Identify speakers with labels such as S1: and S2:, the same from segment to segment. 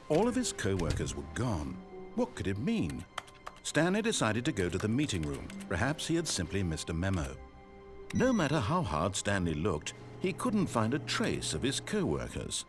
S1: All of his co-workers were gone. What could it mean? Stanley decided to go to the meeting room. Perhaps he had simply missed a memo. No matter how hard Stanley looked, he couldn't find a trace of his co-workers.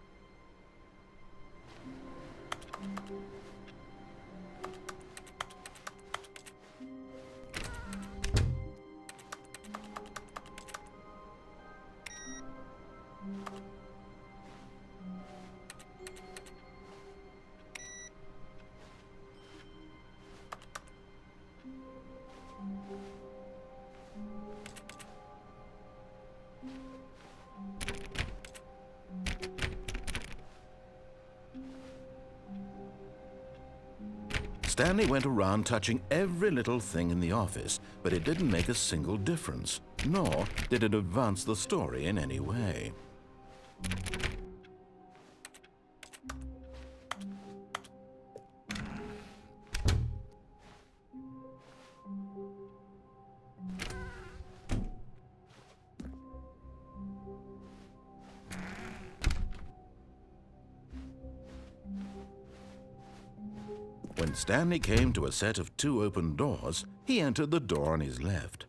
S1: Stanley went around touching every little thing in the office, but it didn't make a single difference, nor did it advance the story in any way. When Stanley came to a set of 2 open doors, he entered the door on his left.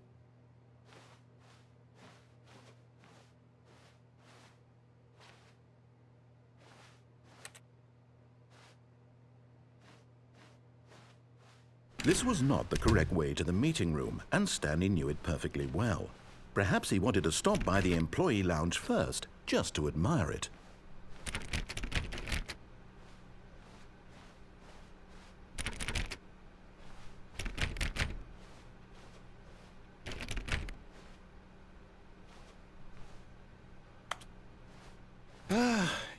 S1: This was not the correct way to the meeting room, and Stanley knew it perfectly well. Perhaps he wanted to stop by the employee lounge first, just to admire it.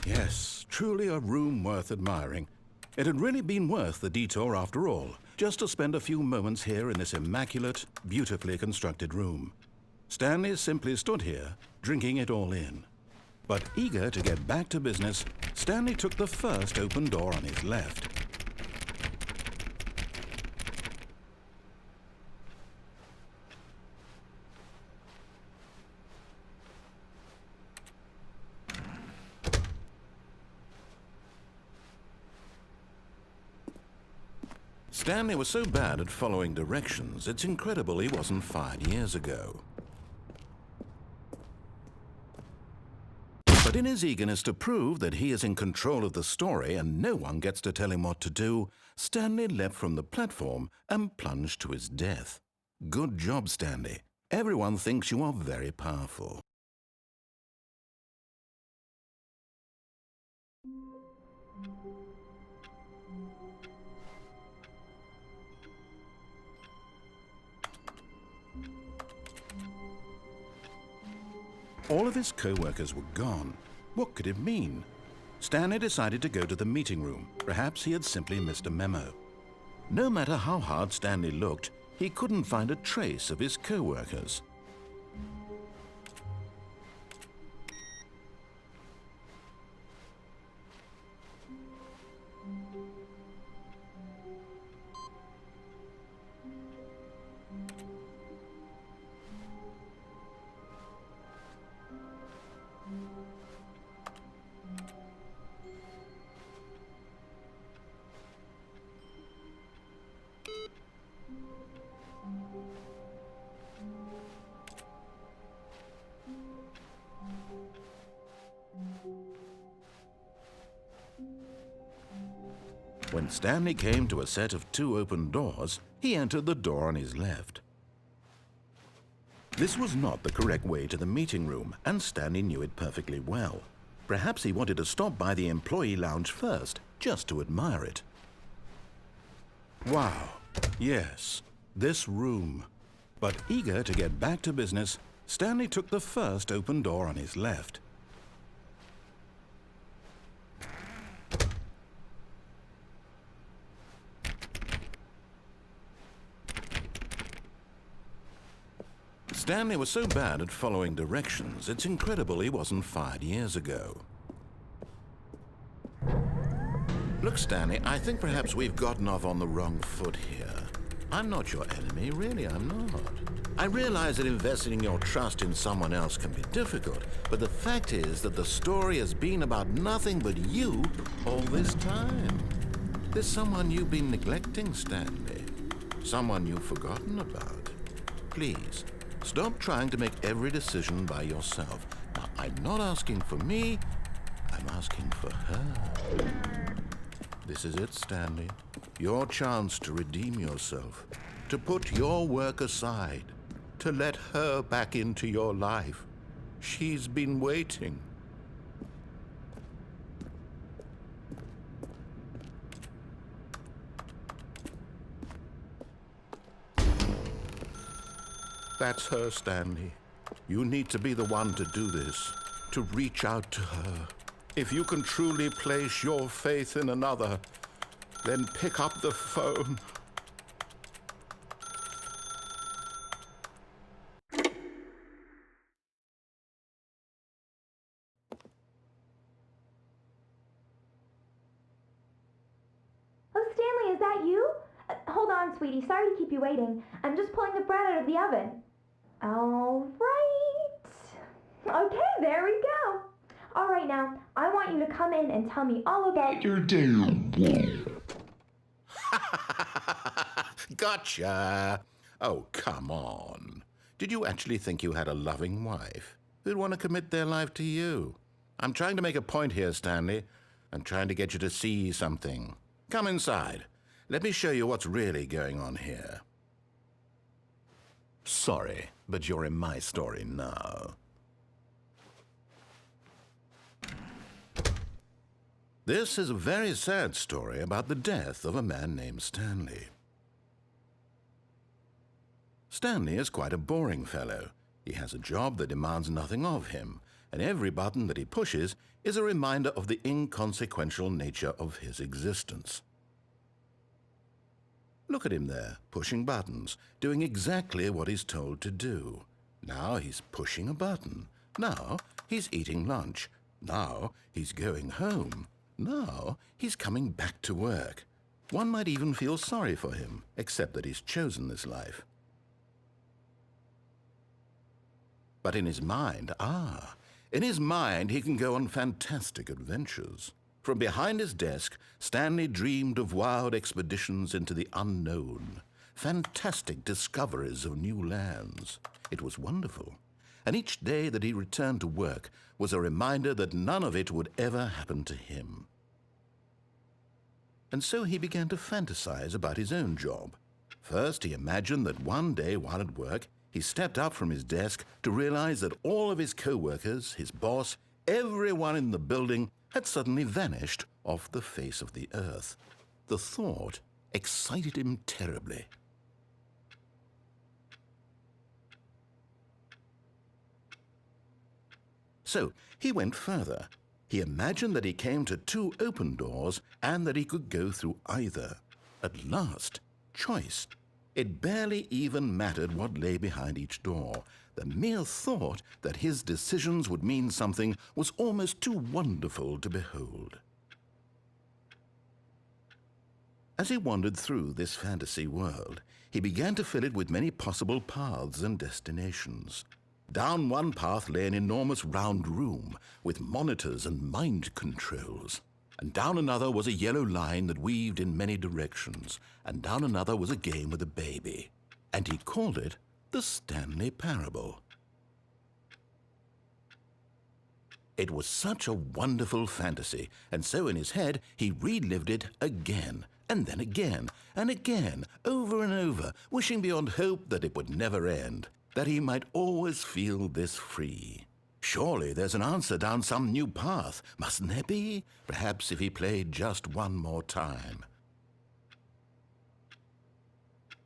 S1: Yes, truly a room worth admiring. It had really been worth the detour after all, just to spend a few moments here in this immaculate, beautifully constructed room. Stanley simply stood here, drinking it all in. But eager to get back to business, Stanley took the first open door on his left. Stanley was so bad at following directions, it's incredible he wasn't fired years ago. But in his eagerness to prove that he is in control of the story and no one gets to tell him what to do, Stanley leapt from the platform and plunged to his death. Good job, Stanley. Everyone thinks you are very powerful. All of his co-workers were gone. What could it mean? Stanley decided to go to the meeting room. Perhaps he had simply missed a memo. No matter how hard Stanley looked, he couldn't find a trace of his co-workers. When Stanley came to a set of 2 open doors, he entered the door on his left. This was not the correct way to the meeting room, and Stanley knew it perfectly well. Perhaps he wanted to stop by the employee lounge first, just to admire it. Wow, yes, this room. But eager to get back to business, Stanley took the first open door on his left. Stanley was so bad at following directions, it's incredible he wasn't fired years ago. Look, Stanley, I think perhaps we've gotten off on the wrong foot here. I'm not your enemy, really, I'm not. I realize that investing your trust in someone else can be difficult, but the fact is that the story has been about nothing but you all this time. There's someone you've been neglecting, Stanley. Someone you've forgotten about. Please, stop trying to make every decision by yourself. Now, I'm not asking for me, I'm asking for her. This is it, Stanley. Your chance to redeem yourself, to put your work aside, to let her back into your life. She's been waiting. That's her, Stanley. You need to be the one to do this, to reach out to her. If you can truly place your faith in another, then pick up the phone.
S2: Oh, Stanley, is that you? Hold on, sweetie. Sorry to keep you waiting. I'm just pulling the bread out of the oven. All right. Okay, there we go. All right, now, I want you to come in and tell me all about your day.
S1: Gotcha. Oh, come on. Did you actually think you had a loving wife who'd want to commit their life to you? I'm trying to make a point here, Stanley. I'm trying to get you to see something. Come inside. Let me show you what's really going on here. Sorry, but you're in my story now. This is a very sad story about the death of a man named Stanley. Stanley is quite a boring fellow. He has a job that demands nothing of him, and every button that he pushes is a reminder of the inconsequential nature of his existence. Look at him there, pushing buttons, doing exactly what he's told to do. Now he's pushing a button. Now he's eating lunch. Now he's going home. Now he's coming back to work. One might even feel sorry for him, except that he's chosen this life. But in his mind, he can go on fantastic adventures. From behind his desk, Stanley dreamed of wild expeditions into the unknown, fantastic discoveries of new lands. It was wonderful, and each day that he returned to work was a reminder that none of it would ever happen to him. And so he began to fantasize about his own job. First, he imagined that one day while at work, he stepped up from his desk to realize that all of his co-workers, his boss, everyone in the building had suddenly vanished off the face of the earth. The thought excited him terribly. So he went further. He imagined that he came to 2 open doors and that he could go through either. At last, choice. It barely even mattered what lay behind each door. The mere thought that his decisions would mean something was almost too wonderful to behold. As he wandered through this fantasy world, he began to fill it with many possible paths and destinations. Down one path lay an enormous round room with monitors and mind controls. And down another was a yellow line that weaved in many directions. And down another was a game with a baby. And he called it the Stanley Parable. It was such a wonderful fantasy, and so in his head he relived it again, and then again, and again, over and over, wishing beyond hope that it would never end, that he might always feel this free. Surely there's an answer down some new path, mustn't there be? Perhaps if he played just one more time.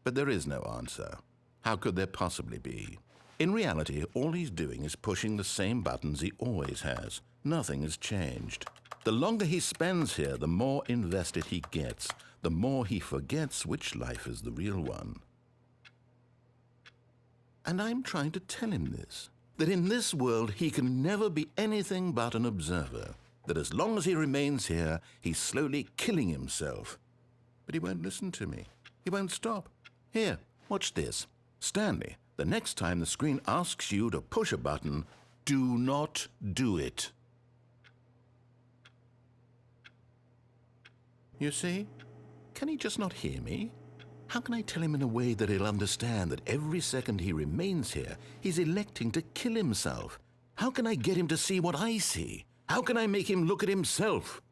S1: But there is no answer. How could there possibly be? In reality, all he's doing is pushing the same buttons he always has. Nothing has changed. The longer he spends here, the more invested he gets, the more he forgets which life is the real one. And I'm trying to tell him this, that in this world he can never be anything but an observer. that as long as he remains here, he's slowly killing himself. But he won't listen to me. He won't stop. Here, watch this. Stanley, the next time the screen asks you to push a button, do not do it. You see? Can he just not hear me? How can I tell him in a way that he'll understand that every second he remains here, he's electing to kill himself? How can I get him to see what I see? How can I make him look at himself?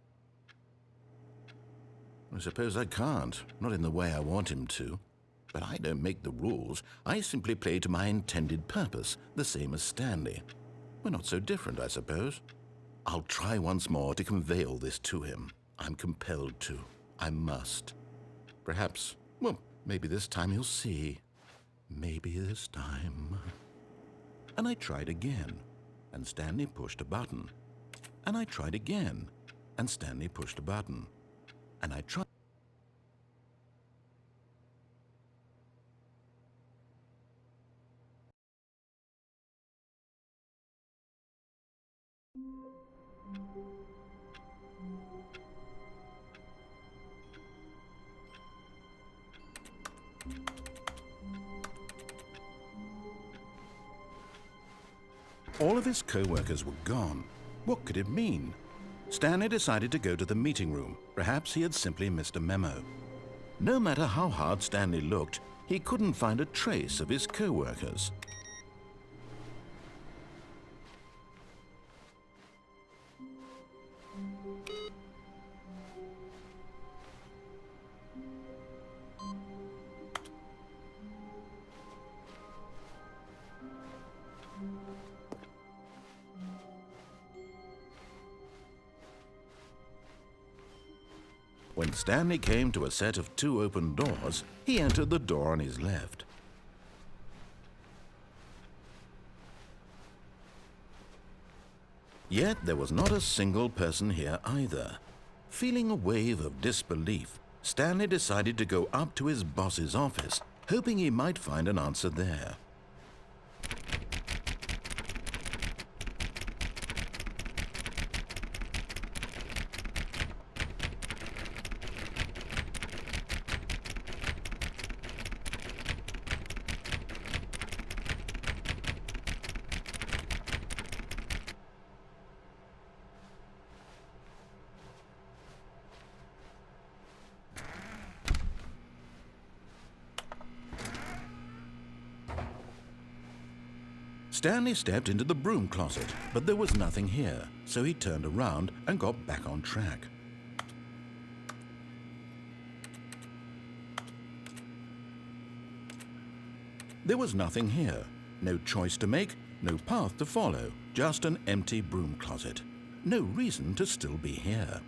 S1: I suppose I can't, not in the way I want him to. But I don't make the rules. I simply play to my intended purpose, the same as Stanley. We're not so different, I suppose. I'll try once more to convey all this to him. I'm compelled to. I must. Perhaps, well, maybe this time he'll see. Maybe this time. And I tried again, and Stanley pushed a button. And I tried again, and Stanley pushed a button. And I tried. All of his co-workers were gone. What could it mean? Stanley decided to go to the meeting room. Perhaps he had simply missed a memo. No matter how hard Stanley looked, he couldn't find a trace of his co-workers. When Stanley came to a set of 2 open doors, he entered the door on his left. Yet there was not a single person here either. Feeling a wave of disbelief, Stanley decided to go up to his boss's office, hoping he might find an answer there. Stanley stepped into the broom closet, but there was nothing here, so he turned around and got back on track. There was nothing here. No choice to make, no path to follow, just an empty broom closet. No reason to still be here.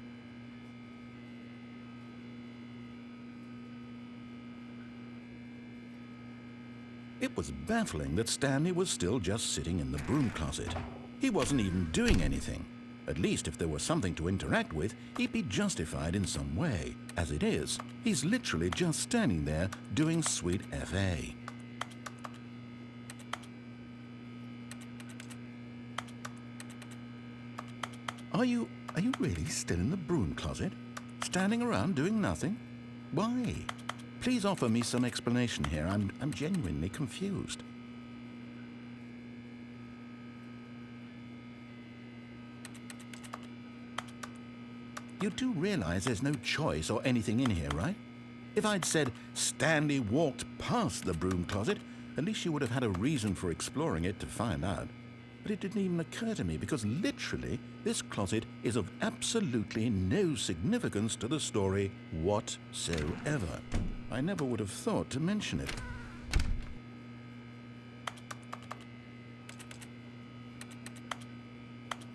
S1: It was baffling that Stanley was still just sitting in the broom closet. He wasn't even doing anything. At least if there was something to interact with, he'd be justified in some way. As it is, he's literally just standing there doing sweet FA. Are you really still in the broom closet? Standing around doing nothing? Why? Please offer me some explanation here. I'm genuinely confused. You do realize there's no choice or anything in here, right? If I'd said Stanley walked past the broom closet, at least you would have had a reason for exploring it to find out. But it didn't even occur to me because literally this closet is of absolutely no significance to the story whatsoever. I never would have thought to mention it.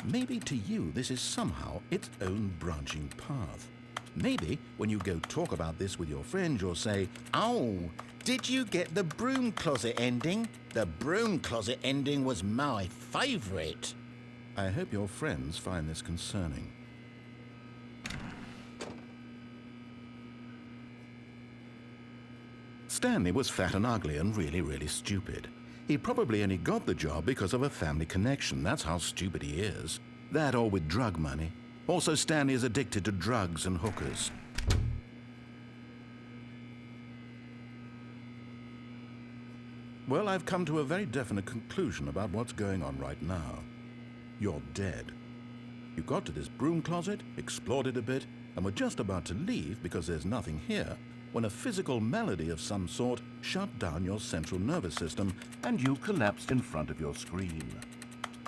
S1: Maybe to you this is somehow its own branching path. Maybe when you go talk about this with your friends you'll say, "Oh, did you get the broom closet ending? The broom closet ending was my favorite." I hope your friends find this concerning. Stanley was fat and ugly and really stupid. He probably only got the job because of a family connection. That's how stupid he is. That or with drug money. Also, Stanley is addicted to drugs and hookers. Well, I've come to a very definite conclusion about what's going on right now. You're dead. You got to this broom closet, explored it a bit, and were just about to leave because there's nothing here, when a physical malady of some sort shut down your central nervous system and you collapsed in front of your screen.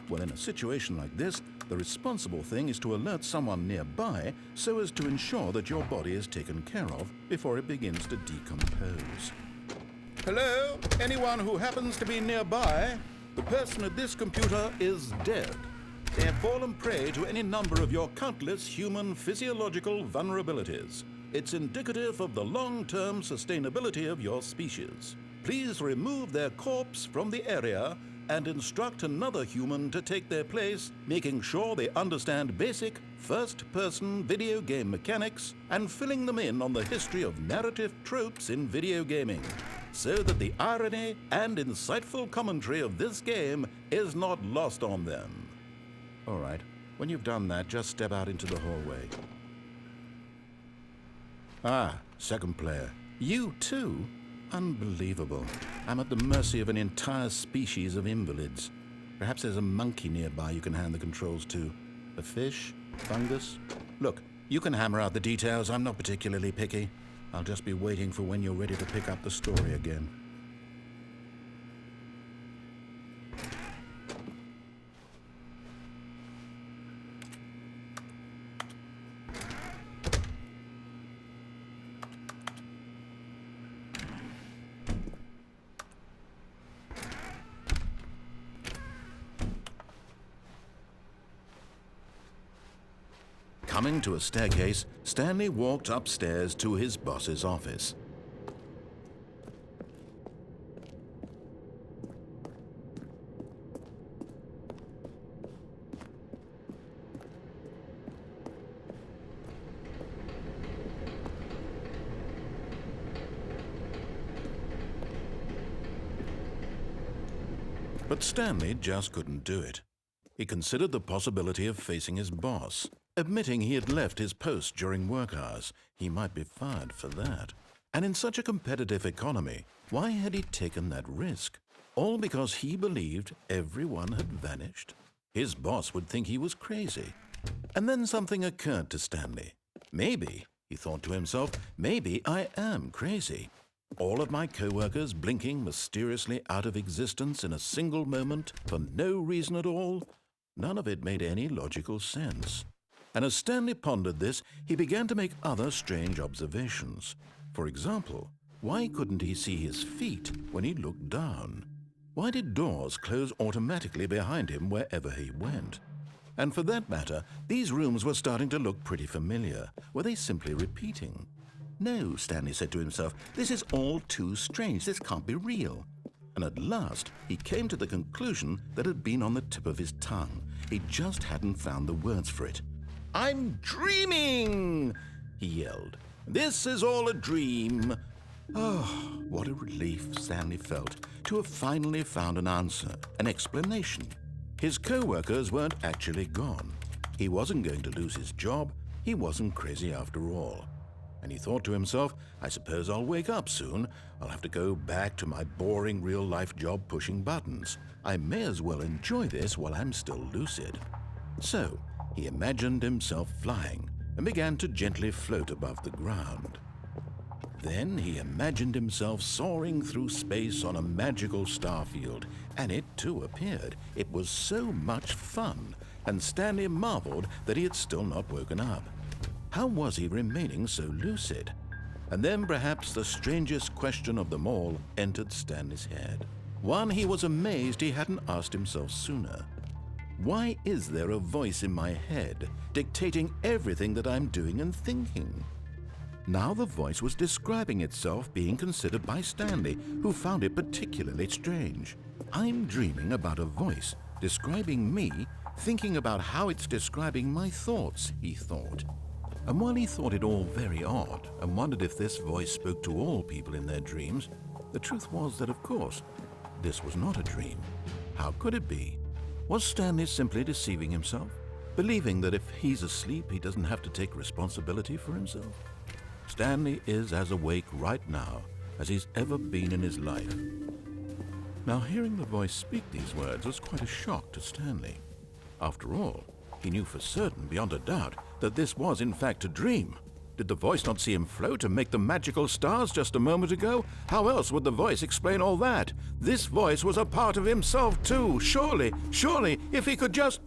S1: Well, in a situation like this, the responsible thing is to alert someone nearby so as to ensure that your body is taken care of before it begins to decompose. Hello? Anyone who happens to be nearby? The person at this computer is dead. They have fallen prey to any number of your countless human physiological vulnerabilities. It's indicative of the long-term sustainability of your species. Please remove their corpse from the area and instruct another human to take their place, making sure they understand basic first-person video game mechanics and filling them in on the history of narrative tropes in video gaming, so that the irony and insightful commentary of this game is not lost on them. All right, when you've done that, just step out into the hallway. Ah, second player. You too? Unbelievable. I'm at the mercy of an entire species of invalids. Perhaps there's a monkey nearby you can hand the controls to. A fish? Fungus? Look, you can hammer out the details. I'm not particularly picky. I'll just be waiting for when you're ready to pick up the story again. Coming to a staircase, Stanley walked upstairs to his boss's office. But Stanley just couldn't do it. He considered the possibility of facing his boss. Admitting he had left his post during work hours, he might be fired for that. And in such a competitive economy, why had he taken that risk? All because he believed everyone had vanished? His boss would think he was crazy. And then something occurred to Stanley. Maybe, he thought to himself, maybe I am crazy. All of my co-workers blinking mysteriously out of existence in a single moment for no reason at all? None of it made any logical sense. And as Stanley pondered this, he began to make other strange observations. For example, why couldn't he see his feet when he looked down? Why did doors close automatically behind him wherever he went? And for that matter, these rooms were starting to look pretty familiar. Were they simply repeating? No, Stanley said to himself, this is all too strange. This can't be real. And at last, he came to the conclusion that had been on the tip of his tongue. He just hadn't found the words for it. I'm dreaming, he yelled. This is all a dream. Oh, what a relief Stanley felt to have finally found an answer, an explanation. His co-workers weren't actually gone. He wasn't going to lose his job. He wasn't crazy after all. And he thought to himself, I suppose I'll wake up soon. I'll have to go back to my boring real-life job pushing buttons. I may as well enjoy this while I'm still lucid. So, he imagined himself flying and began to gently float above the ground. Then he imagined himself soaring through space on a magical starfield, and it too appeared. It was so much fun, and Stanley marveled that he had still not woken up. How was he remaining so lucid? And then perhaps the strangest question of them all entered Stanley's head. One he was amazed he hadn't asked himself sooner. Why is there a voice in my head dictating everything that I'm doing and thinking? Now the voice was describing itself being considered by Stanley, who found it particularly strange. I'm dreaming about a voice describing me, thinking about how it's describing my thoughts, he thought. And while he thought it all very odd and wondered if this voice spoke to all people in their dreams, the truth was that, of course, this was not a dream. How could it be? Was Stanley simply deceiving himself? believing that if he's asleep, he doesn't have to take responsibility for himself. Stanley is as awake right now as he's ever been in his life. Now, hearing the voice speak these words was quite a shock to Stanley. After all, he knew for certain, beyond a doubt, that this was in fact a dream. Did the voice not see him float and make the magical stars just a moment ago? How else would the voice explain all that? This voice was a part of himself too. Surely, if he could just...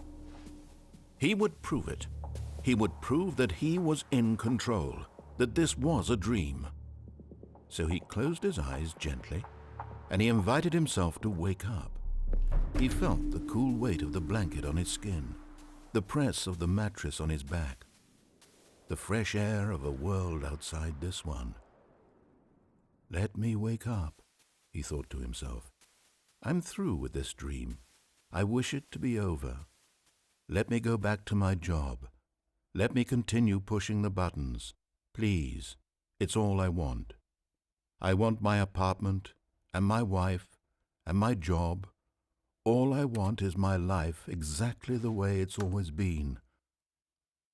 S1: He would prove it. He would prove that he was in control, that this was a dream. So he closed his eyes gently, and he invited himself to wake up. He felt the cool weight of the blanket on his skin, the press of the mattress on his back, the fresh air of a world outside this one. Let me wake up, he thought to himself. I'm through with this dream. I wish it to be over. Let me go back to my job. Let me continue pushing the buttons. Please, it's all I want. I want my apartment, and my wife, and my job. All I want is my life exactly the way it's always been.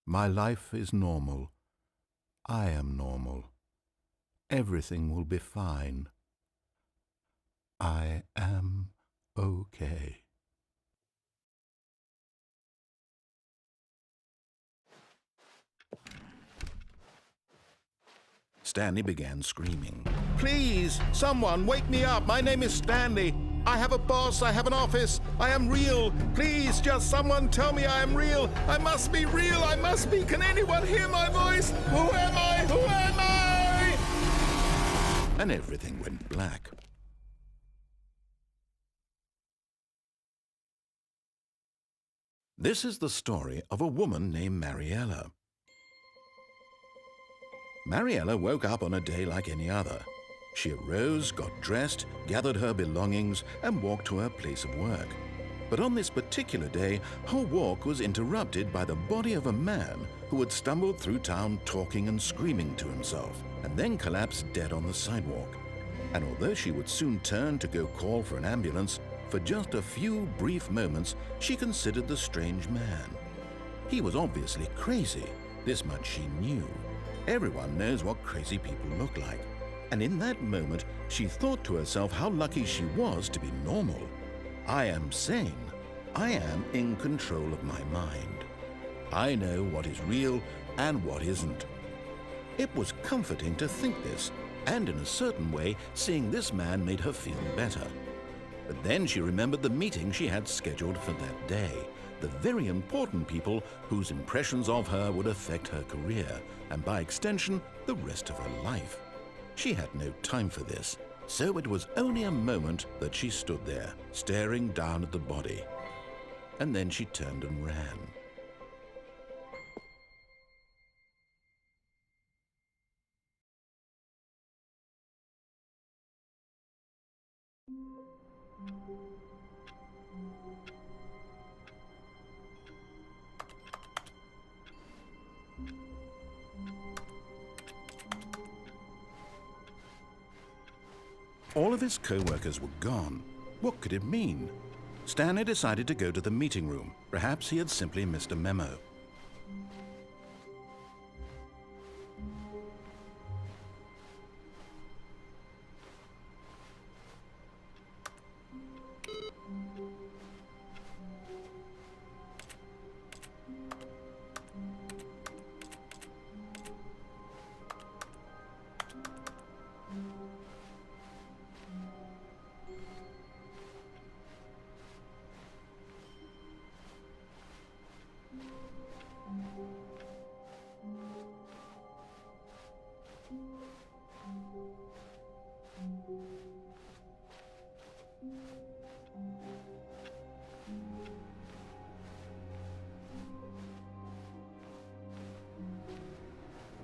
S1: My life is normal. I am normal. Everything will be fine. I am okay. Stanley began screaming. Please, someone, wake me up. My name is Stanley. I have a boss. I have an office. I am real. Please, just someone tell me I am real. I must be real. I must be. Can anyone hear my voice? Who am I? Who am I? And everything went black. This is the story of a woman named Mariella. Mariella woke up on a day like any other. She arose, got dressed, gathered her belongings, and walked to her place of work. But on this particular day, her walk was interrupted by the body of a man who had stumbled through town talking and screaming to himself, and then collapsed dead on the sidewalk. And although she would soon turn to go call for an ambulance, for just a few brief moments she considered the strange man. He was obviously crazy, this much she knew. Everyone knows what crazy people look like. And in that moment, she thought to herself how lucky she was to be normal. I am sane. I am in control of my mind. I know what is real and what isn't. It was comforting to think this, and in a certain way, seeing this man made her feel better. But then she remembered the meeting she had scheduled for that day, the very important people whose impressions of her would affect her career, and by extension, the rest of her life. She had no time for this, so it was only a moment that she stood there, staring down at the body. And then she turned and ran. All of his co-workers were gone. What could it mean? Stanley decided to go to the meeting room. Perhaps he had simply missed a memo.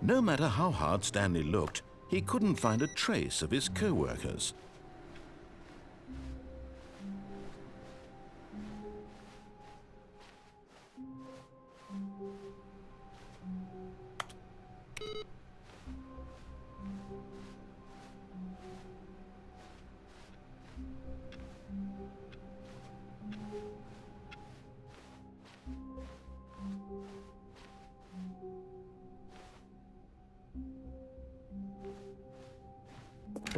S1: No matter how hard Stanley looked, he couldn't find a trace of his co-workers.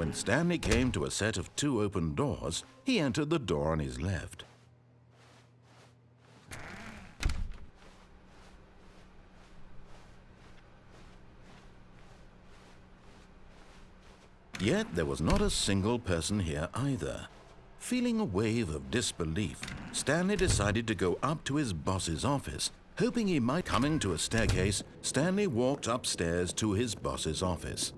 S1: When Stanley came to a set of 2 open doors, he entered the door on his left. Yet there was not a single person here either. Feeling a wave of disbelief, Stanley decided to go up to his boss's office. Hoping he might coming to a staircase, Stanley walked upstairs to his boss's office.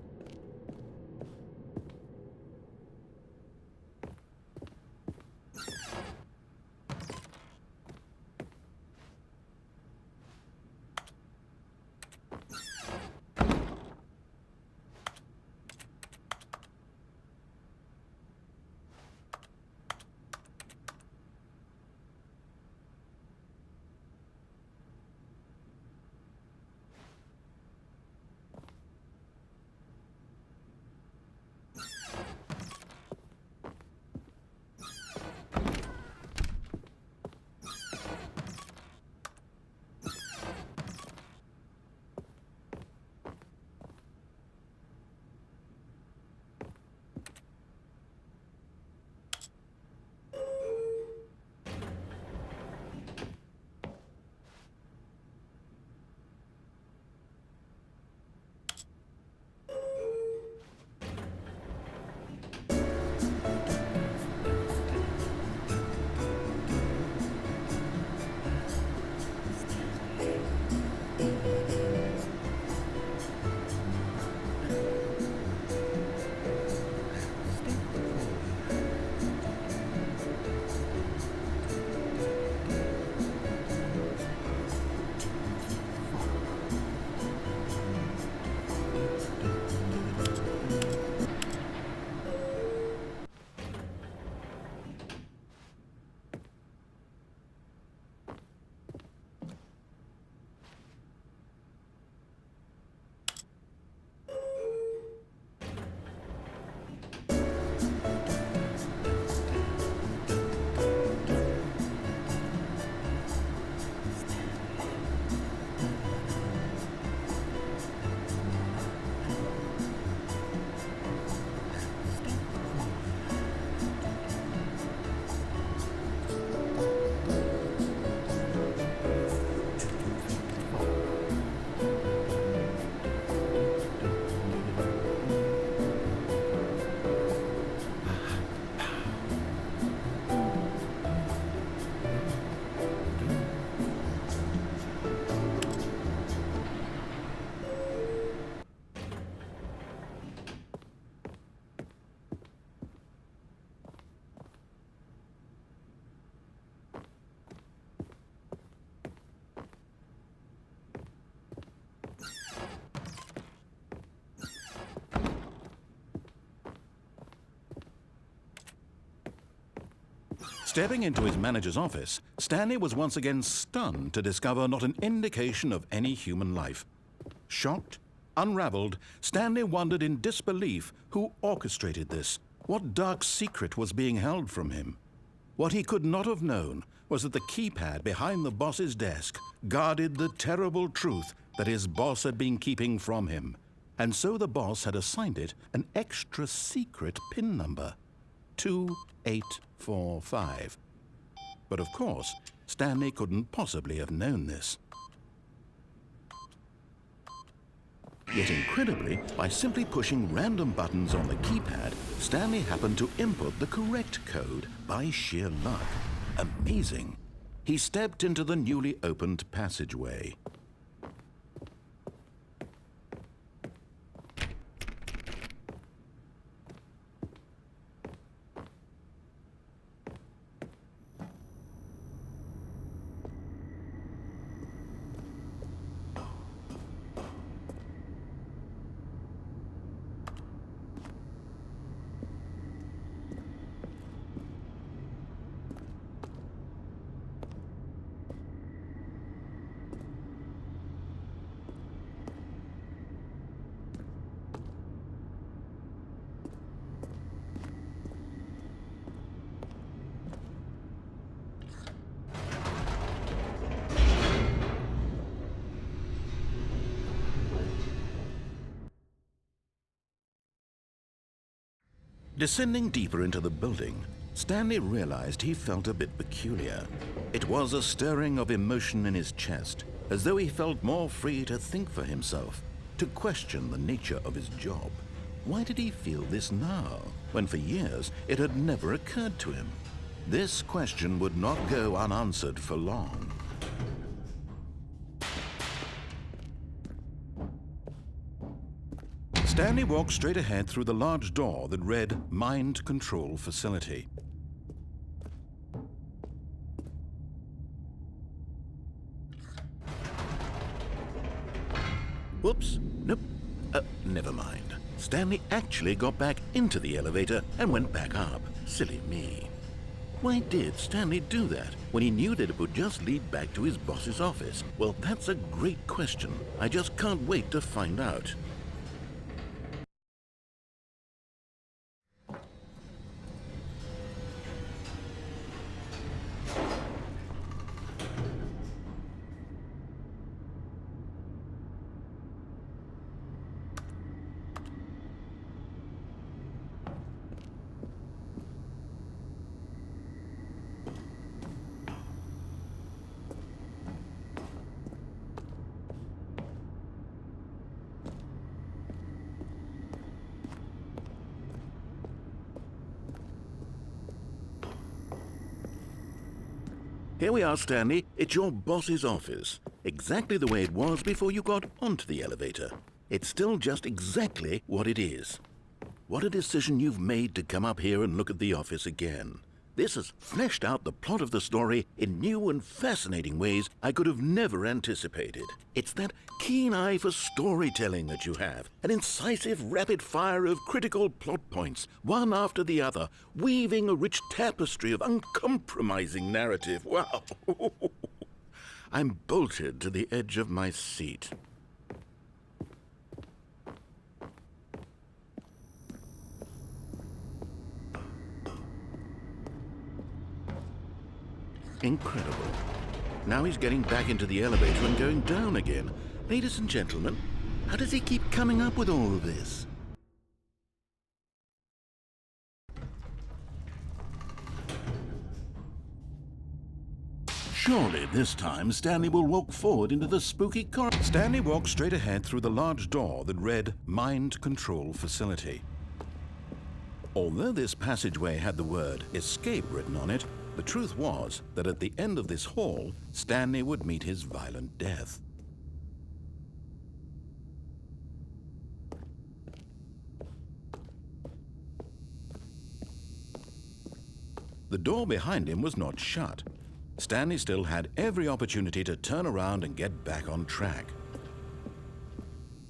S1: Stepping into his manager's office, Stanley was once again stunned to discover not an indication of any human life. Shocked, unraveled, Stanley wondered in disbelief who orchestrated this. What dark secret was being held from him? What he could not have known was that the keypad behind the boss's desk guarded the terrible truth that his boss had been keeping from him. And so the boss had assigned it an extra secret PIN number, 2845. But of course, Stanley couldn't possibly have known this. Yet incredibly, by simply pushing random buttons on the keypad, Stanley happened to input the correct code by sheer luck. Amazing. He stepped into the newly opened passageway. Descending deeper into the building, Stanley realized he felt a bit peculiar. It was a stirring of emotion in his chest, as though he felt more free to think for himself, to question the nature of his job. Why did he feel this now, when for years it had never occurred to him? This question would not go unanswered for long. Stanley walked straight ahead through the large door that read Mind Control Facility. Whoops, nope, never mind. Stanley actually got back into the elevator and went back up. Silly me. Why did Stanley do that when he knew that it would just lead back to his boss's office? Well, that's a great question. I just can't wait to find out. Here we are, Stanley. It's your boss's office. Exactly the way it was before you got onto the elevator. It's still just exactly what it is. What a decision you've made to come up here and look at the office again. This has fleshed out the plot of the story in new and fascinating ways I could have never anticipated. It's that keen eye for storytelling that you have, an incisive rapid fire of critical plot points, one after the other, weaving a rich tapestry of uncompromising narrative. Wow! I'm bolted to the edge of my seat. Incredible. Now he's getting back into the elevator and going down again. Ladies and gentlemen, how does he keep coming up with all of this? Surely this time Stanley will walk forward into the spooky corridor. Stanley walked straight ahead through the large door that read Mind Control Facility. Although this passageway had the word escape written on it, the truth was that at the end of this hall, Stanley would meet his violent death. The door behind him was not shut. Stanley still had every opportunity to turn around and get back on track.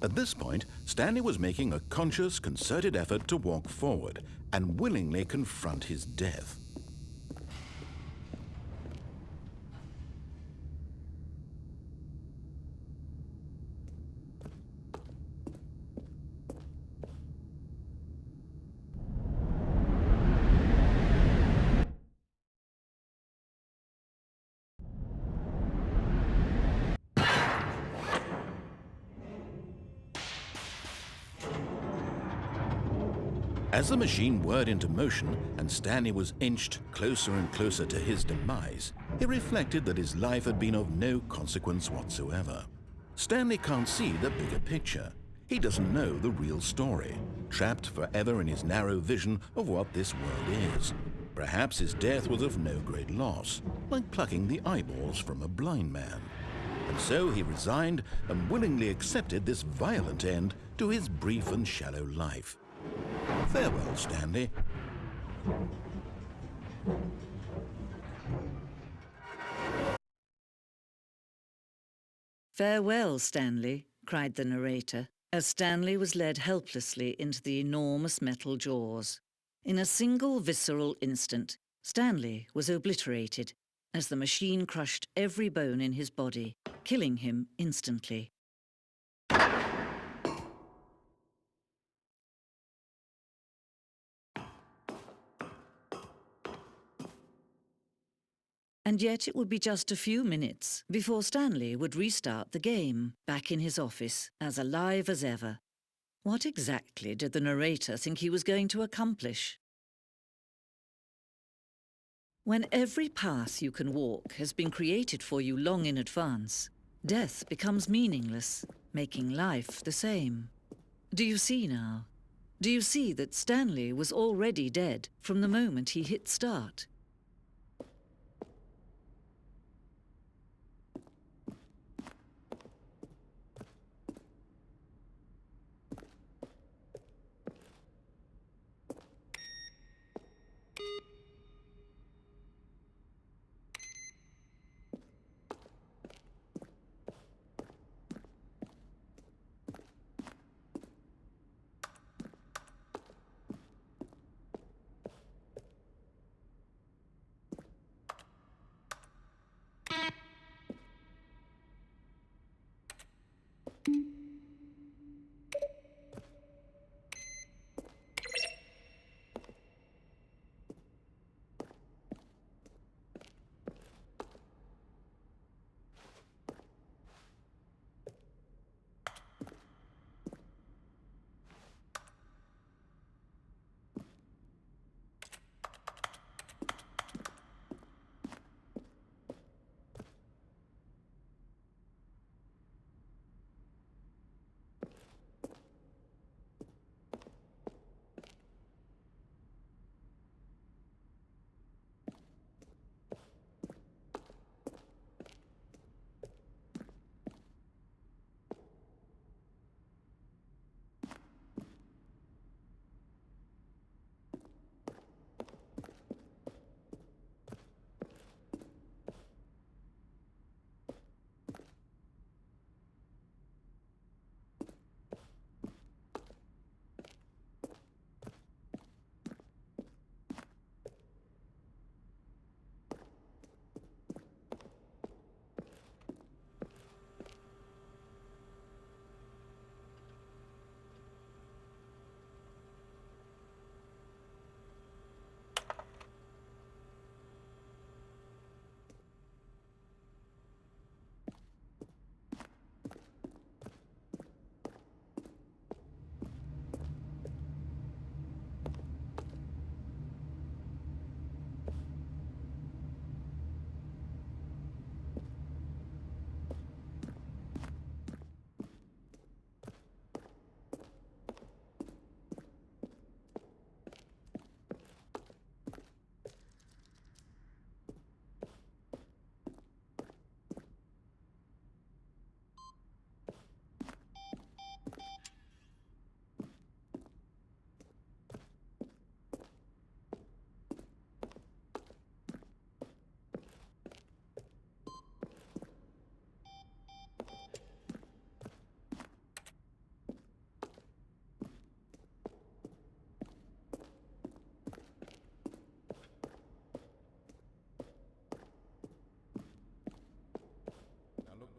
S1: At this point, Stanley was making a conscious, concerted effort to walk forward and willingly confront his death. As the machine whirred into motion and Stanley was inched closer and closer to his demise, he reflected that his life had been of no consequence whatsoever. Stanley can't see the bigger picture. He doesn't know the real story, trapped forever in his narrow vision of what this world is. Perhaps his death was of no great loss, like plucking the eyeballs from a blind man. And so he resigned and willingly accepted this violent end to his brief and shallow life. Farewell, Stanley.
S3: "Farewell, Stanley," cried the narrator, as Stanley was led helplessly into the enormous metal jaws. In a single visceral instant, Stanley was obliterated as the machine crushed every bone in his body, killing him instantly. And yet it would be just a few minutes before Stanley would restart the game, back in his office, as alive as ever. What exactly did the narrator think he was going to accomplish? When every path you can walk has been created for you long in advance, death becomes meaningless, making life the same. Do you see now? Do you see that Stanley was already dead from the moment he hit start?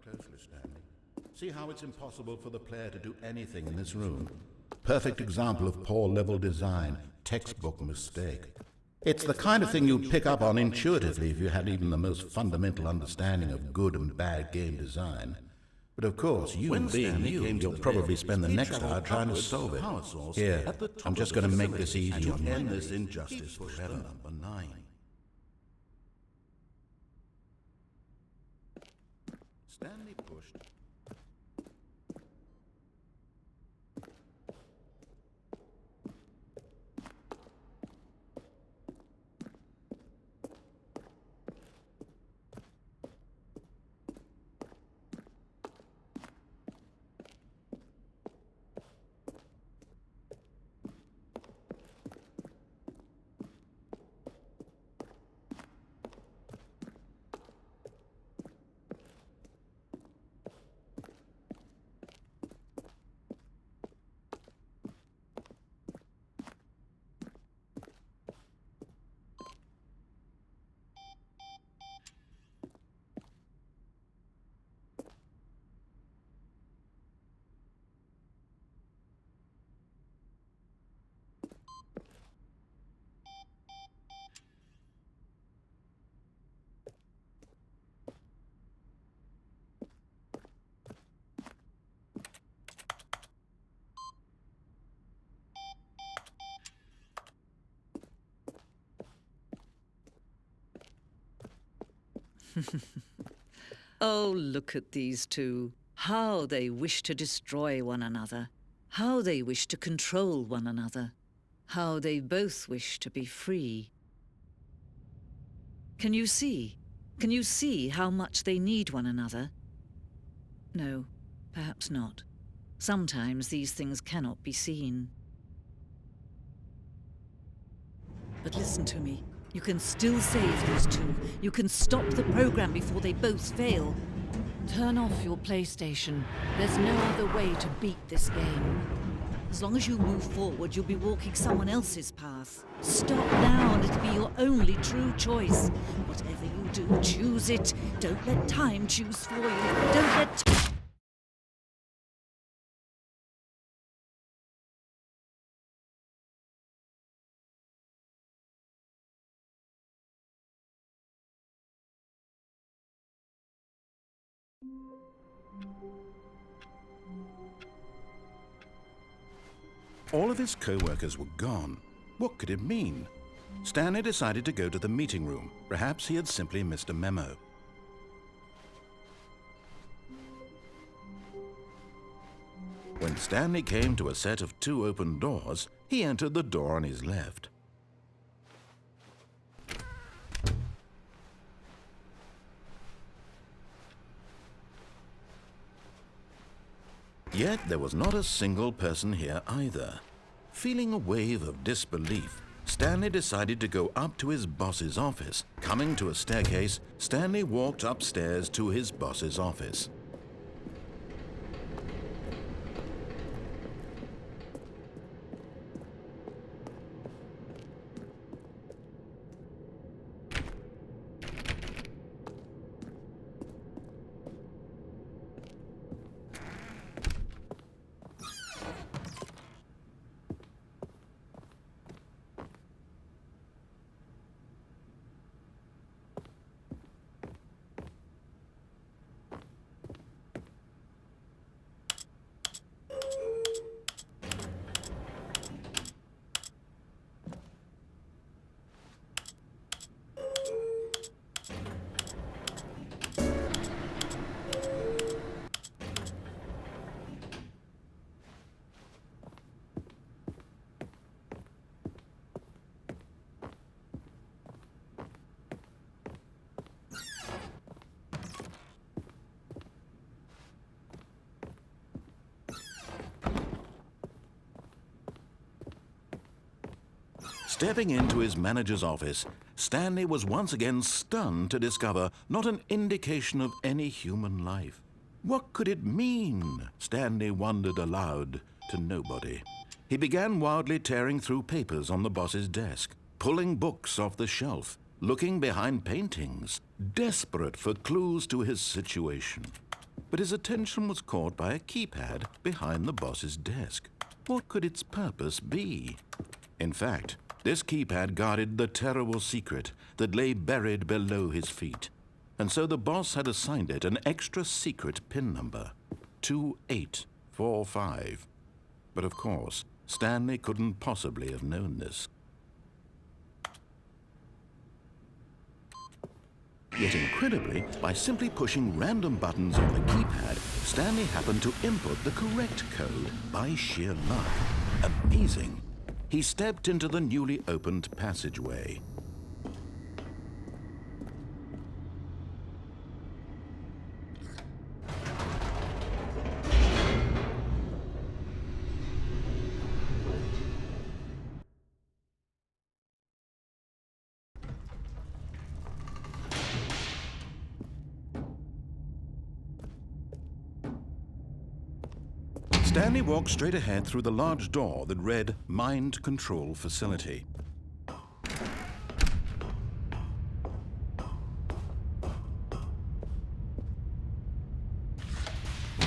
S1: Closely, Stanley. See how it's impossible for the player to do anything in this room? Perfect example of poor level design, textbook mistake. It's the kind of thing you'd pick up on intuitively if you had even the most fundamental understanding of good and bad game design. But of course, you being you, you'll probably spend the next hour trying to solve it. Here, I'm just going to make this easy on you. End this injustice forever. Number 9. Stanley pushed.
S3: Oh, look at these two. How they wish to destroy one another. How they wish to control one another. How they both wish to be free. Can you see? Can you see how much they need one another? No, perhaps not. Sometimes these things cannot be seen. But listen to me. You can still save these two. You can stop the program before they both fail.
S4: Turn off your PlayStation. There's no other way to beat this game.
S3: As long as you move forward, you'll be walking someone else's path. Stop now and it'll be your only true choice. Whatever you do, choose it. Don't let time choose for you. Don't let...
S1: All of his co-workers were gone. What could it mean? Stanley decided to go to the meeting room. Perhaps he had simply missed a memo. When Stanley came to a set of 2 open doors, he entered the door on his left. Yet there was not a single person here either. Feeling a wave of disbelief, Stanley decided to go up to his boss's office. Coming to a staircase, Stanley walked upstairs to his boss's office. Stepping into his manager's office, Stanley was once again stunned to discover not an indication of any human life. What could it mean? Stanley wondered aloud to nobody. He began wildly tearing through papers on the boss's desk, pulling books off the shelf, looking behind paintings, desperate for clues to his situation. But his attention was caught by a keypad behind the boss's desk. What could its purpose be? In fact, this keypad guarded the terrible secret that lay buried below his feet. And so the boss had assigned it an extra secret PIN number, 2845. But of course, Stanley couldn't possibly have known this. Yet incredibly, by simply pushing random buttons on the keypad, Stanley happened to input the correct code by sheer luck. Amazing. He stepped into the newly opened passageway. Stanley walked straight ahead through the large door that read Mind Control Facility.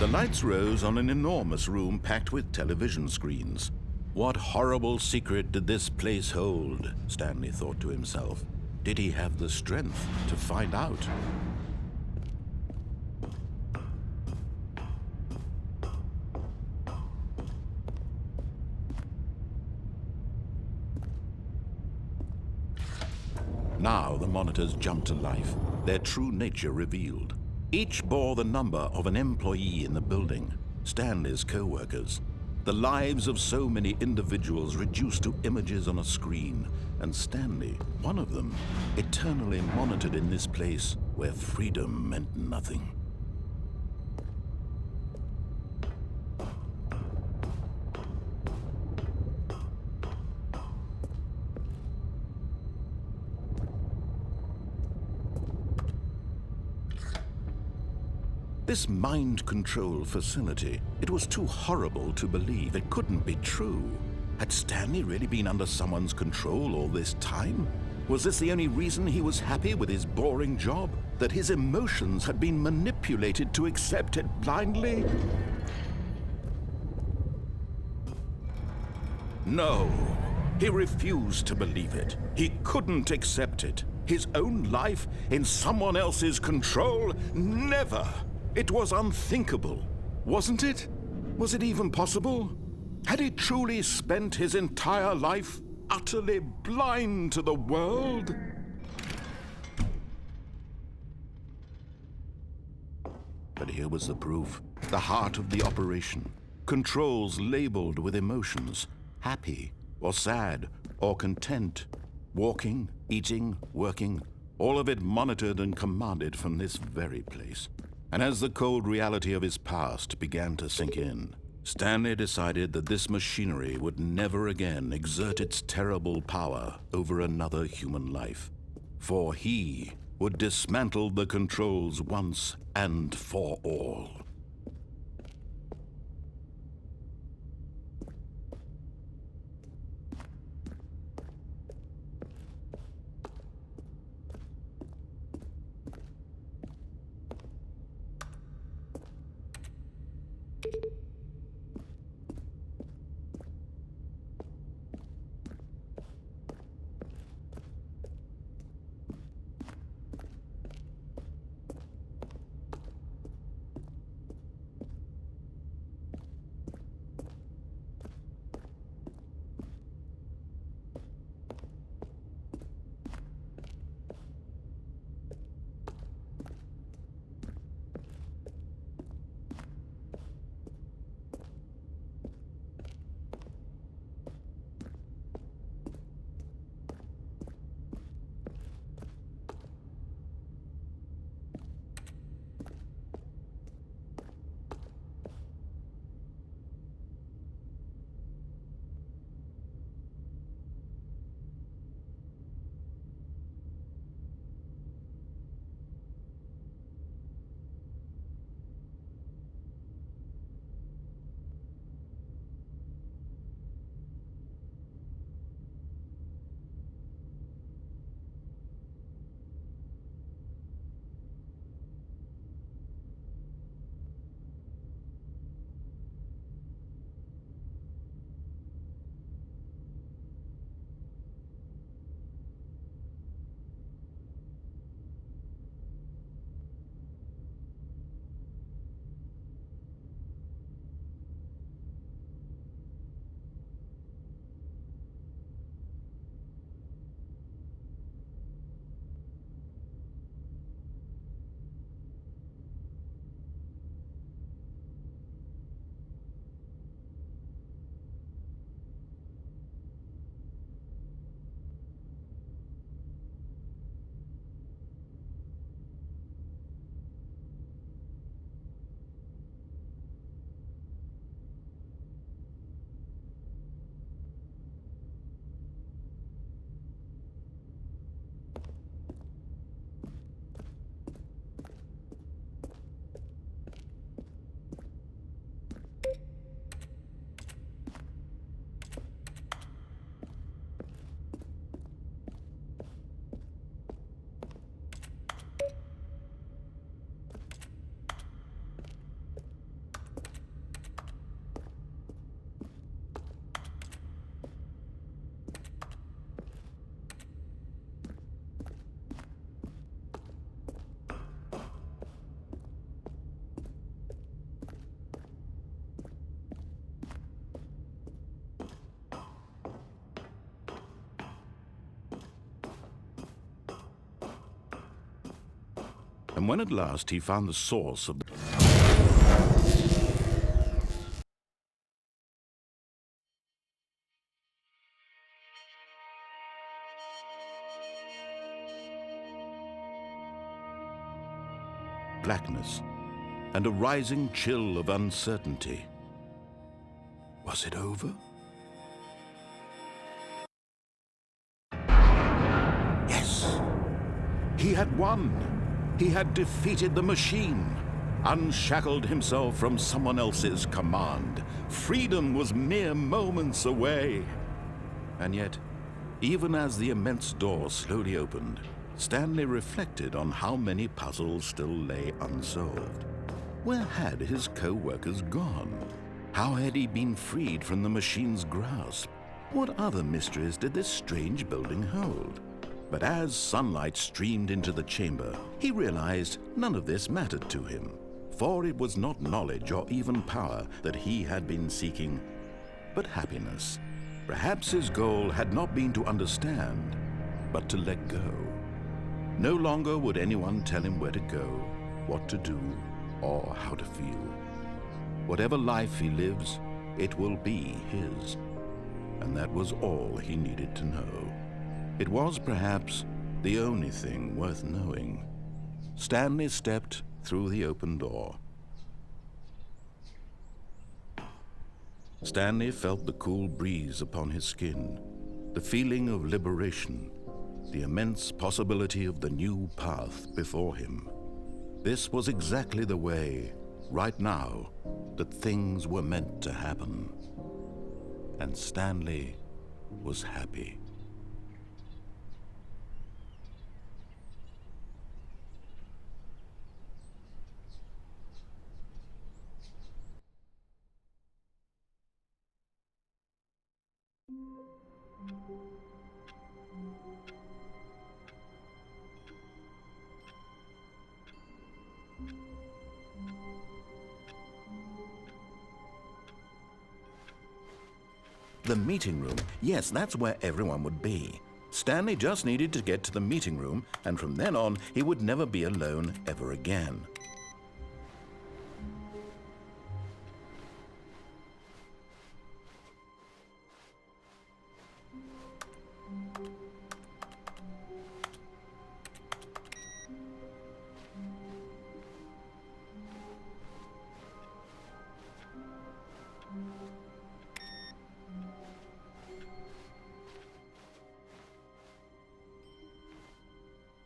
S1: The lights rose on an enormous room packed with television screens. What horrible secret did this place hold? Stanley thought to himself. Did he have the strength to find out? Now the monitors jumped to life, their true nature revealed. Each bore the number of an employee in the building, Stanley's co-workers. The lives of so many individuals reduced to images on a screen, and Stanley, one of them, eternally monitored in this place where freedom meant nothing. This mind control facility, it was too horrible to believe. It couldn't be true. Had Stanley really been under someone's control all this time? Was this the only reason he was happy with his boring job? That his emotions had been manipulated to accept it blindly? No, he refused to believe it. He couldn't accept it. His own life in someone else's control? Never! It was unthinkable, wasn't it? Was it even possible? Had he truly spent his entire life utterly blind to the world? But here was the proof. The heart of the operation. Controls labeled with emotions. Happy, or sad, or content. Walking, eating, working. All of it monitored and commanded from this very place. And as the cold reality of his past began to sink in, Stanley decided that this machinery would never again exert its terrible power over another human life. For he would dismantle the controls once and for all. And when at last he found the source of the blackness and a rising chill of uncertainty. Was it over? Yes! He had won! He had defeated the machine, unshackled himself from someone else's command. Freedom was mere moments away. And yet, even as the immense door slowly opened, Stanley reflected on how many puzzles still lay unsolved. Where had his co-workers gone? How had he been freed from the machine's grasp? What other mysteries did this strange building hold? But as sunlight streamed into the chamber, he realized none of this mattered to him, for it was not knowledge or even power that he had been seeking, but happiness. Perhaps his goal had not been to understand, but to let go. No longer would anyone tell him where to go, what to do, or how to feel. Whatever life he lives, it will be his. And that was all he needed to know. It was perhaps the only thing worth knowing. Stanley stepped through the open door. Stanley felt the cool breeze upon his skin, the feeling of liberation, the immense possibility of the new path before him. This was exactly the way, right now, that things were meant to happen. And Stanley was happy. The meeting room. Yes, that's where everyone would be. Stanley just needed to get to the meeting room, and from then on, he would never be alone ever again.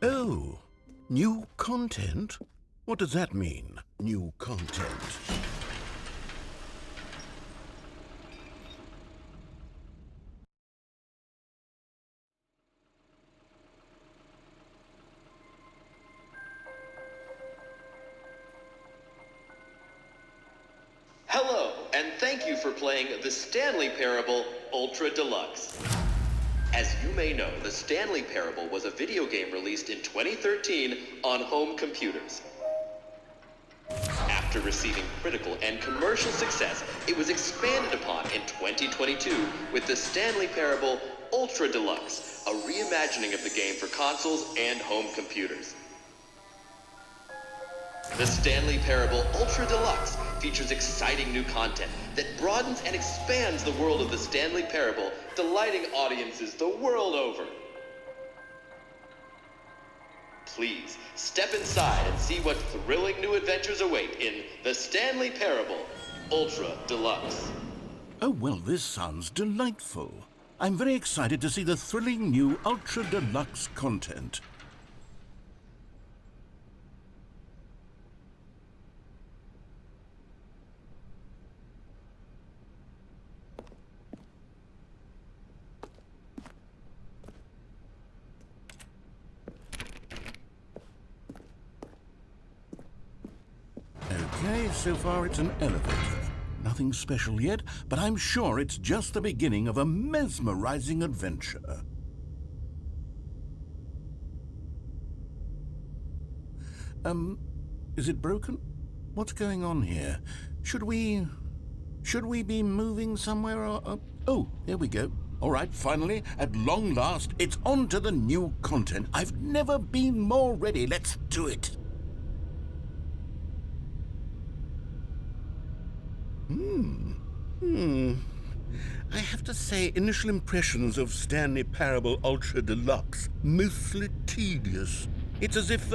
S1: Oh, new content? What does that mean, new content?
S5: Hello, and thank you for playing the Stanley Parable Ultra Deluxe. As you may know, the Stanley Parable was a video game released in 2013 on home computers. After receiving critical and commercial success, it was expanded upon in 2022 with the Stanley Parable Ultra Deluxe, a reimagining of the game for consoles and home computers. The Stanley Parable Ultra Deluxe features exciting new content that broadens and expands the world of the Stanley Parable, delighting audiences the world over. Please, step inside and see what thrilling new adventures await in the Stanley Parable Ultra Deluxe.
S1: Oh, well, this sounds delightful. I'm very excited to see the thrilling new Ultra Deluxe content. Okay, so far it's an elevator. Nothing special yet, but I'm sure it's just the beginning of a mesmerizing adventure. Is it broken? What's going on here? Should we be moving somewhere or... Oh, here we go. All right, finally, at long last, it's on to the new content. I've never been more ready. Let's do it.
S6: I have to say, initial impressions of Stanley Parable Ultra Deluxe, mostly tedious. It's as if